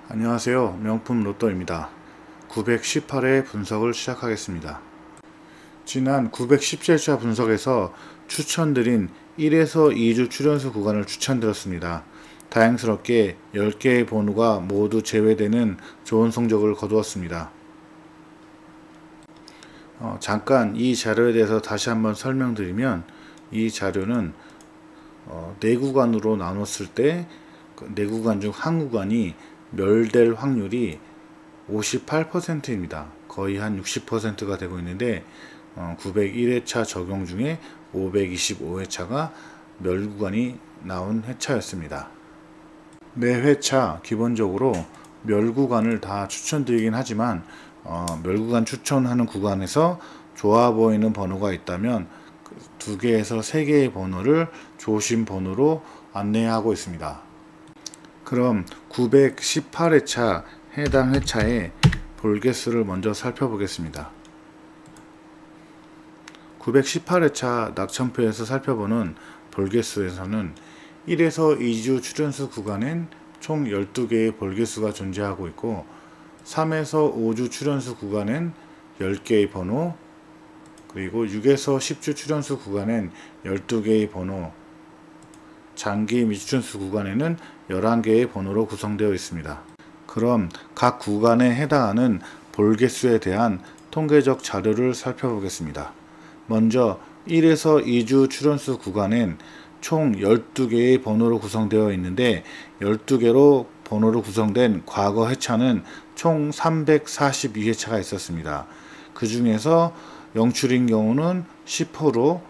안녕하세요. 명품 로또입니다. 918회 분석을 시작하겠습니다. 지난 917차 분석에서 추천드린 1에서 2주 출연수 구간을 추천드렸습니다. 다행스럽게 10개의 번호가 모두 제외되는 좋은 성적을 거두었습니다. 잠깐 이 자료에 대해서 다시 한번 설명드리면, 이 자료는 4구간으로 나눴을 때 4구간 중 한 구간이 멸될 확률이 58%입니다. 거의 한 60%가 되고 있는데 901회차 적용 중에 525회차가 멸 구간이 나온 회차였습니다. 매 회차 기본적으로 멸 구간을 다 추천드리긴 하지만 멸 구간 추천하는 구간에서 좋아 보이는 번호가 있다면 2개에서 3개의 번호를 조심 번호로 안내하고 있습니다. 그럼 918회차 해당 회차의 볼개수를 먼저 살펴보겠습니다. 918회차 낙천표에서 살펴보는 볼개수에서는 1에서 2주 출연수 구간엔 총 12개의 볼개수가 존재하고 있고, 3에서 5주 출연수 구간엔 10개의 번호, 그리고 6에서 10주 출연수 구간엔 12개의 번호, 장기 미출연수 구간에는 11개의 번호로 구성되어 있습니다. 그럼 각 구간에 해당하는 볼개수에 대한 통계적 자료를 살펴보겠습니다. 먼저 1에서 2주 출연수 구간엔 총 12개의 번호로 구성되어 있는데, 12개로 번호로 구성된 과거 회차는 총 342회차가 있었습니다. 그 중에서 0출인 경우는 10%,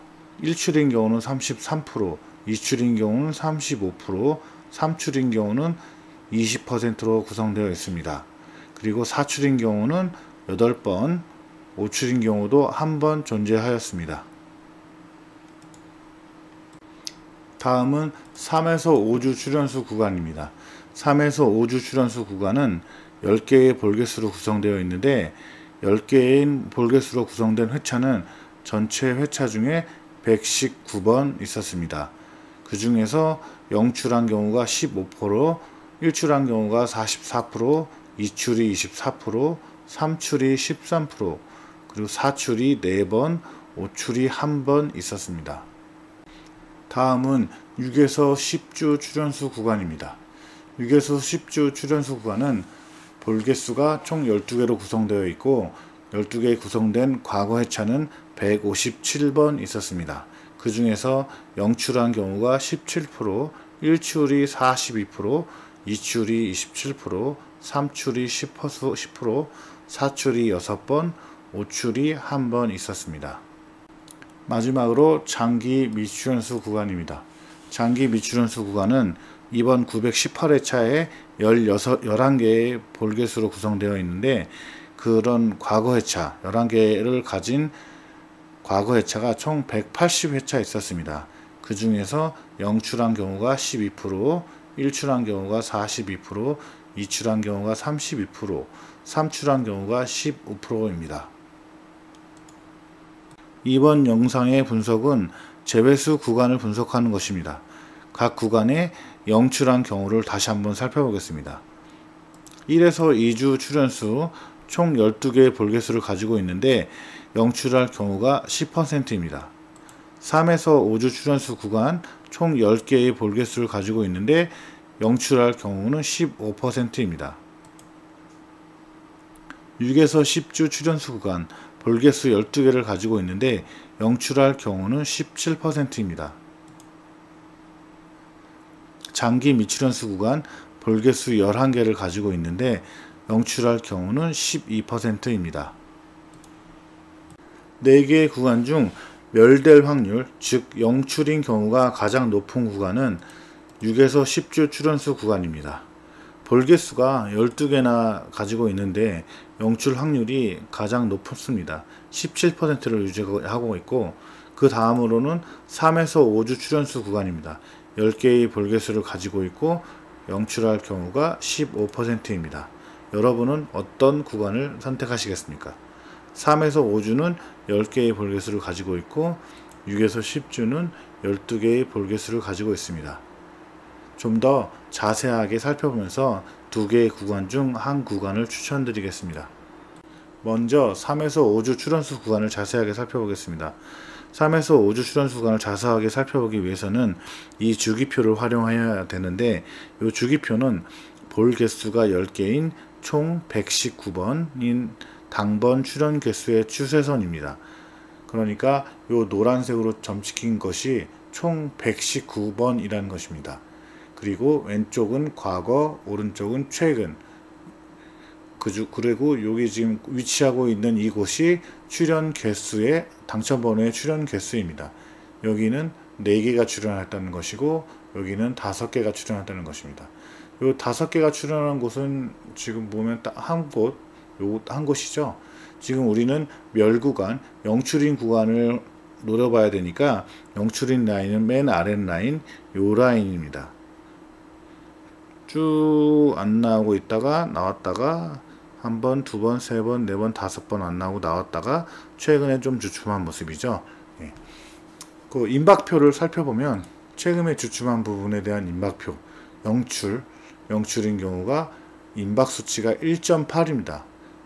1출인 경우는 33%, 2출인 경우는 35%, 3출인 경우는 20%로 구성되어 있습니다. 그리고 4출인 경우는 8번, 5출인 경우도 1번 존재하였습니다. 다음은 3에서 5주 출연수 구간입니다. 3에서 5주 출연수 구간은 10개의 볼개수로 구성되어 있는데, 10개의 볼개수로 구성된 회차는 전체 회차 중에 119번 있었습니다. 그 중에서 0출한 경우가 15%, 1출한 경우가 44%, 2출이 24%, 3출이 13%, 그리고 4출이 4번, 5출이 1번 있었습니다. 다음은 6에서 10주 출연수 구간입니다. 6에서 10주 출연수 구간은 볼개수가 총 12개로 구성되어 있고, 12개 구성된 과거 회차는 157번 있었습니다. 그 중에서 0출한 경우가 17%, 1출이 42%, 2출이 27%, 3출이 10%, 4출이 6번, 5출이 1번 있었습니다. 마지막으로 장기 미출연수 구간입니다. 장기 미출연수 구간은 이번 918회차에 11개의 볼개수로 구성되어 있는데, 그런 과거 회차 11개를 가진 과거 회차가 총 180회차 있었습니다. 그 중에서 0출한 경우가 12%, 1출한 경우가 42%, 2출한 경우가 32%, 3출한 경우가 15%입니다. 이번 영상의 분석은 제외수 구간을 분석하는 것입니다. 각 구간의 0출한 경우를 다시 한번 살펴보겠습니다. 1에서 2주 출연수 총 12개의 볼개수를 가지고 있는데 0출할 경우가 10%입니다. 3에서 5주 출연수 구간 총 10개의 볼개수를 가지고 있는데 0출할 경우는 15%입니다. 6에서 10주 출연수 구간 볼개수 12개를 가지고 있는데 0출할 경우는 17%입니다. 장기 미출연수 구간 볼개수 11개를 가지고 있는데 0출할 경우는 12%입니다. 4개의 구간 중 멸될 확률, 즉 0출인 경우가 가장 높은 구간은 6에서 10주 출연수 구간입니다. 볼개수가 12개나 가지고 있는데 0출 확률이 가장 높습니다. 17%를 유지하고 있고, 그 다음으로는 3에서 5주 출연수 구간입니다. 10개의 볼개수를 가지고 있고 0출할 경우가 15%입니다. 여러분은 어떤 구간을 선택하시겠습니까? 3에서 5주는 10개의 볼개수를 가지고 있고 6에서 10주는 12개의 볼개수를 가지고 있습니다. 좀 더 자세하게 살펴보면서 두 개의 구간 중 한 구간을 추천드리겠습니다. 먼저 3에서 5주 출원수 구간을 자세하게 살펴보겠습니다. 3에서 5주 출원수 구간을 자세하게 살펴보기 위해서는 이 주기표를 활용해야 되는데, 이 주기표는 볼 개수가 10개인 총 119번인 당번 출원 개수의 추세선입니다. 그러니까 이 노란색으로 점찍힌 것이 총 119번이라는 것입니다. 그리고 왼쪽은 과거, 오른쪽은 최근. 그리고 여기 지금 위치하고 있는 이곳이 출연 개수의 당첨번호의 출연 개수입니다. 여기는 4개가 출연했다는 것이고, 여기는 5개가 출연했다는 것입니다. 이 5개가 출연한 곳은 지금 보면 딱 한 곳이죠. 지금 우리는 멸구간, 영출인 구간을 노려봐야 되니까 영출인 라인은 맨 아래 라인, 요 라인입니다. 쭉 안 나오고 있다가 나왔다가 한 번, 두 번, 세 번, 네 번, 5번 안 나오고 나왔다가 최근에 좀 주춤한 모습이죠. 예. 그 임박표를 살펴보면 최근에 주춤한 부분에 대한 임박표, 영출인 경우가 임박 수치가 1.8입니다.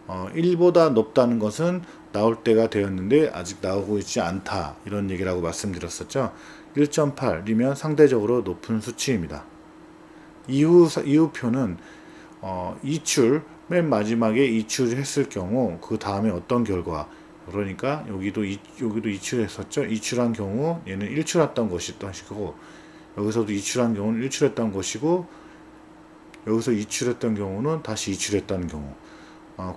1보다 높다는 것은 나올 때가 되었는데 아직 나오고 있지 않다, 이런 얘기라고 말씀드렸었죠. 1.8이면 상대적으로 높은 수치입니다. 이후표는 이출, 맨 마지막에 이출했을 경우 그 다음에 어떤 결과, 그러니까 여기도 이출했었죠. 이출한 경우 얘는 일출했던 것이고, 여기서도 이출한 경우는 일출했던 것이고, 여기서 이출했던 경우는 다시 이출했다는 경우,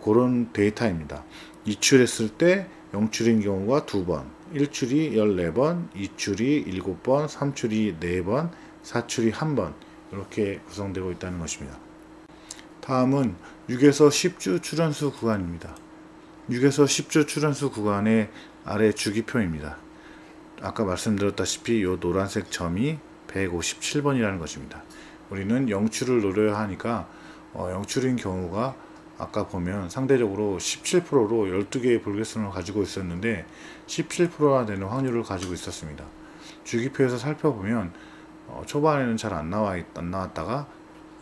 그런 데이터입니다. 이출했을 때 영출인 경우가 2번, 일출이 14번, 이출이 7번, 삼출이 4번, 사출이 1번, 이렇게 구성되고 있다는 것입니다. 다음은 6에서 10주 출연수 구간입니다. 6에서 10주 출연수 구간의 아래 주기표입니다. 아까 말씀드렸다시피 이 노란색 점이 157번이라는 것입니다. 우리는 영출을 노려야 하니까 영출인 경우가 아까 보면 상대적으로 17%로 12개의 볼개수를 가지고 있었는데 17%나 되는 확률을 가지고 있었습니다. 주기표에서 살펴보면 초반에는 잘 안 나왔다가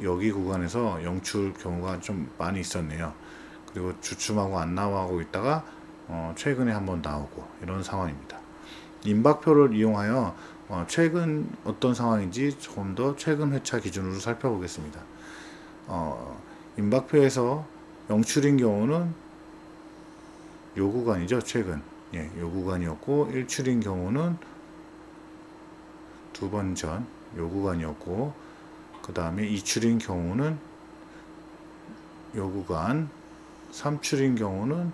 여기 구간에서 영출 경우가 좀 많이 있었네요. 그리고 주춤하고 안 나오고 있다가 최근에 한번 나오고, 이런 상황입니다. 임박표를 이용하여 최근 어떤 상황인지 조금 더 최근 회차 기준으로 살펴보겠습니다. 임박표에서 영출인 경우는 요 구간이죠. 최근 요 구간이었고, 일출인 경우는 2번 전 요 구간이었고, 그 다음에 이출인 경우는 요 구간, 삼출인 경우는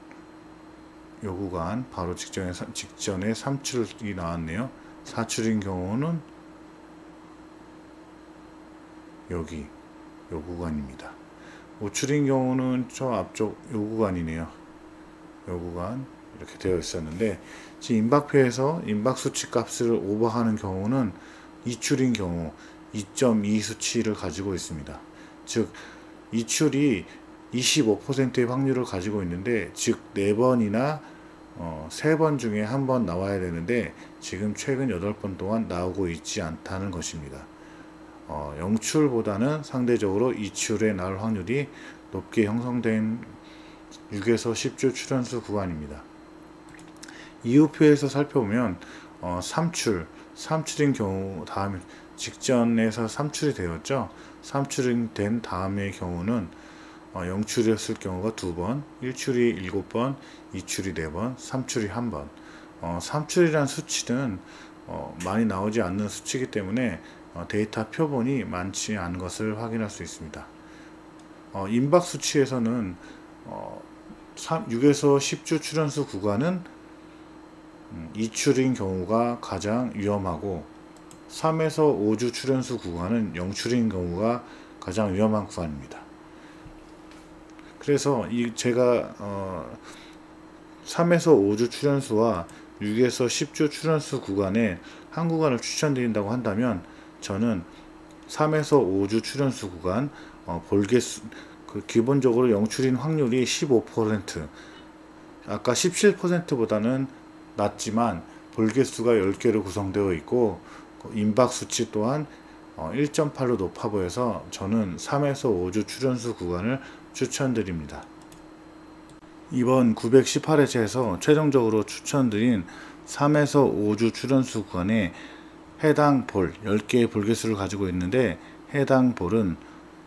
요 구간 바로 직전에 3출이 나왔네요. 사출인 경우는 여기 요 구간입니다. 5출인 경우는 저 앞쪽 요 구간이네요. 요 구간 이렇게 되어 있었는데, 지금 임박표에서 임박 수치 값을 오버하는 경우는 이출인 경우 2.2 수치를 가지고 있습니다. 즉 이출이 25%의 확률을 가지고 있는데, 즉 4번이나 3번 중에 한 번 나와야 되는데 지금 최근 8번 동안 나오고 있지 않다는 것입니다. 영출보다는 상대적으로 이출에 나올 확률이 높게 형성된 6에서 10주 출연수 구간입니다. 이후표에서 살펴보면 삼출인 경우 다음 직전에서 삼출이 되었죠. 삼출이 된 다음의 경우는 영출이었을 경우가 2번, 일출이 7번, 이출이 4번, 삼출이 1번. 삼출이란 수치는 많이 나오지 않는 수치이기 때문에 데이터 표본이 많지 않은 것을 확인할 수 있습니다. 임박 수치에서는 6에서 10주 출연수 구간은 이출인 경우가 가장 위험하고, 3에서 5주 출연수 구간은 영출인 경우가 가장 위험한 구간입니다. 그래서 제가 3에서 5주 출연수와 6에서 10주 출연수 구간에 한 구간을 추천드린다고 한다면, 저는 3에서 5주 출연수 구간 볼개수, 기본적으로 영출인 확률이 15%, 아까 17%보다는 낮지만 볼개수가 10개로 구성되어 있고, 임박 수치 또한 1.8로 높아 보여서 저는 3에서 5주 출연수 구간을 추천드립니다. 이번 918회차에서 최종적으로 추천드린 3에서 5주 출연수 구간에 해당 볼 10개의 볼 개수를 가지고 있는데, 해당 볼은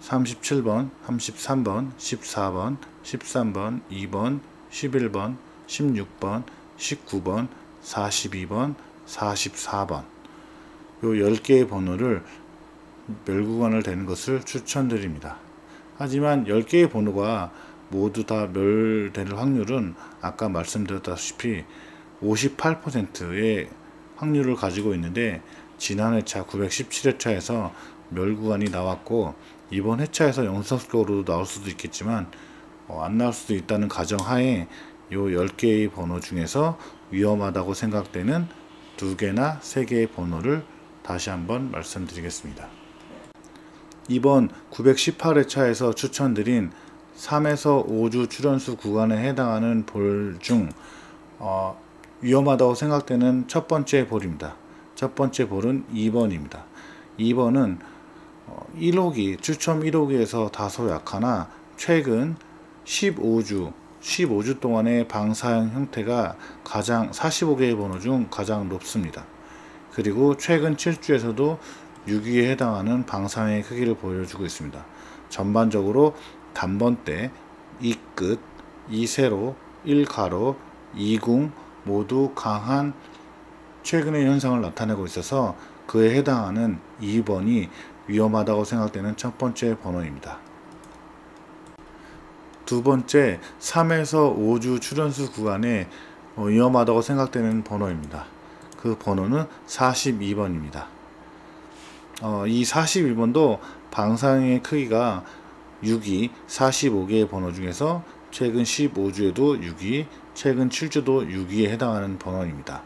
37번, 33번, 14번, 13번, 2번, 11번, 16번, 19번, 42번, 44번 요 10개의 번호를 멸구간을 되는 것을 추천드립니다. 하지만 10개의 번호가 모두 다 멸될 확률은 아까 말씀드렸다시피 58%의 확률을 가지고 있는데, 지난 회차 917회차에서 멸구간이 나왔고 이번 회차에서 연속적으로 나올 수도 있겠지만 안 나올 수도 있다는 가정하에 요 10개의 번호 중에서 위험하다고 생각되는 2개나 3개의 번호를 다시 한번 말씀드리겠습니다. 이번 918회차에서 추천드린 3에서 5주 출연수 구간에 해당하는 볼 중 위험하다고 생각되는 첫 번째 볼입니다. 첫 번째 볼은 2번입니다. 2번은 1호기, 추첨 1호기에서 다소 약하나 최근 15주 동안의 방사형 형태가 가장 45개의 번호 중 가장 높습니다. 그리고 최근 7주에서도 6위에 해당하는 방사형의 크기를 보여주고 있습니다. 전반적으로 단번대, 2끝, 2세로, 1가로, 2궁 모두 강한 최근의 현상을 나타내고 있어서 그에 해당하는 2번이 위험하다고 생각되는 첫 번째 번호입니다. 두 번째, 3에서 5주 출연수 구간에 위험하다고 생각되는 번호입니다. 그 번호는 42번입니다. 이 42번도 방사형의 크기가 6위, 45개의 번호 중에서 최근 15주에도 6위, 최근 7주도 6위에 해당하는 번호입니다.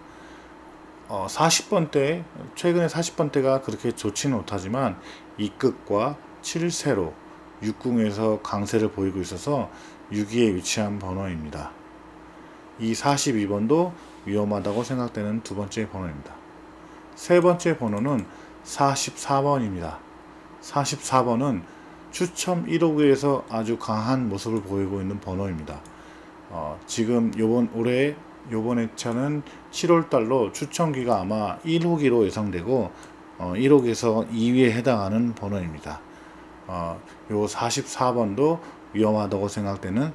40번대, 최근에 40번대가 그렇게 좋지는 못하지만 2끝과 7세로 6궁에서 강세를 보이고 있어서 6위에 위치한 번호입니다. 이 42번도 위험하다고 생각되는 두 번째 번호입니다. 세 번째 번호는 44번입니다. 44번은 추첨 1호기에서 아주 강한 모습을 보이고 있는 번호입니다. 지금 요번 회차는 7월달로 추첨기가 아마 1호기로 예상되고 1호기에서 2위에 해당하는 번호입니다. 요 44번도 위험하다고 생각되는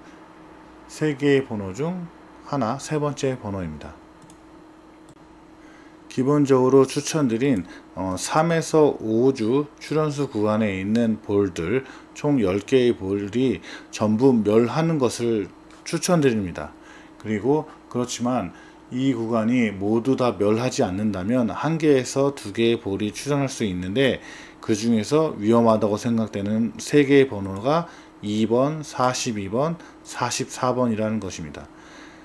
3개의 번호 중 하나, 세 번째 번호입니다. 기본적으로 추천드린 3에서 5주 출연수 구간에 있는 볼들 총 10개의 볼이 전부 멸하는 것을 추천드립니다. 그리고 그렇지만 이 구간이 모두 다 멸하지 않는다면 1개에서 2개의 볼이 출연할 수 있는데, 그 중에서 위험하다고 생각되는 3개의 번호가 2번, 42번, 44번이라는 것입니다.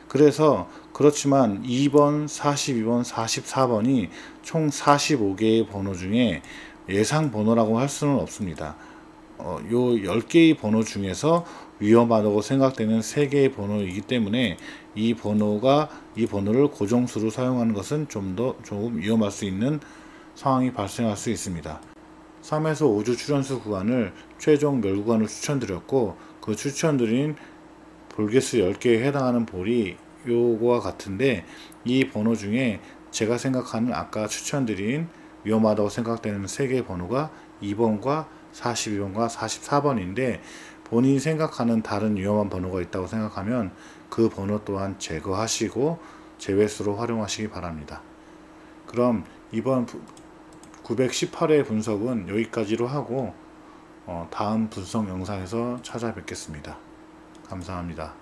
그래서 그렇지만 2번, 42번, 44번이 총 45개의 번호 중에 예상 번호라고 할 수는 없습니다. 요 10개의 번호 중에서 위험하다고 생각되는 3개의 번호이기 때문에 이 번호를 고정수로 사용하는 것은 조금 위험할 수 있는 상황이 발생할 수 있습니다. 3에서 5주 출연수 구간을 최종 멸구간으로 추천드렸고, 그 추천드린 볼개수 10개에 해당하는 볼이 요거와 같은데, 이 번호 중에 제가 생각하는 아까 추천드린 위험하다고 생각되는 3개의 번호가 2번과 42번과 44번인데, 본인이 생각하는 다른 위험한 번호가 있다고 생각하면 그 번호 또한 제거하시고 제외수로 활용하시기 바랍니다. 그럼 이번 918회 분석은 여기까지로 하고 다음 분석 영상에서 찾아뵙겠습니다. 감사합니다.